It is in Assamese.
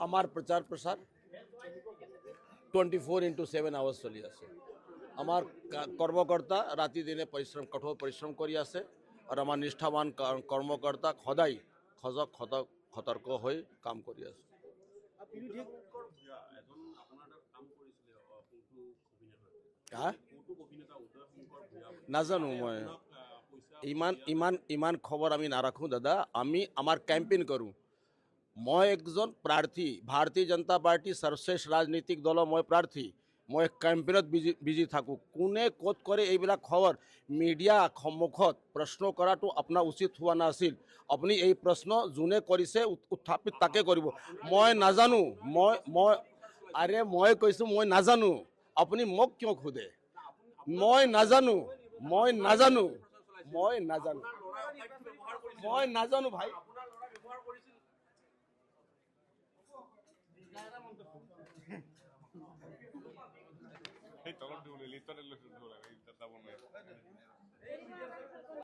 আমাৰ প্ৰচাৰ প্ৰসাৰ 24/7 আওয়াৰ্স চলি আছে। আমাৰ কৰ্মকৰ্তা ৰাতি দিনে পৰিশ্ৰম কঠোৰ পৰিশ্ৰম কৰি আছে আৰ আমাৰ নিষ্ঠাবান কৰ্মকৰ্তা সদায় সজগ সতৰ্ক হয়ে কাম কৰি আছে। নাজানো মই ইমান খবৰ আমি নাৰাখোঁ দাদা। আমি আমাৰ কেম্পেইন কৰোঁ। মই একজন প্ৰাৰ্থী, ভাৰতীয় জনতা পাৰ্টি সৰ্বশ্ৰেষ্ঠ ৰাজনৈতিক দলৰ মই প্ৰাৰ্থী। মই কেম্পেইনত বিজি থাকোঁ। কোনে ক'ত কৰে এইবিলাক খবৰ মিডিয়া সন্মুখত প্ৰশ্ন কৰাটো আপোনাৰ উচিত হোৱা নাছিল। আপুনি এই প্ৰশ্ন যোনে কৰিছে উত্থাপিত তাকে কৰিব। মই নাজানো, মই কৈছোঁ মই নাজানো। আপুনি মোক কিয় সোধে? মই নাজানো ভাই। এই তলত দিবলৈ লিষ্টত লৈছোঁ।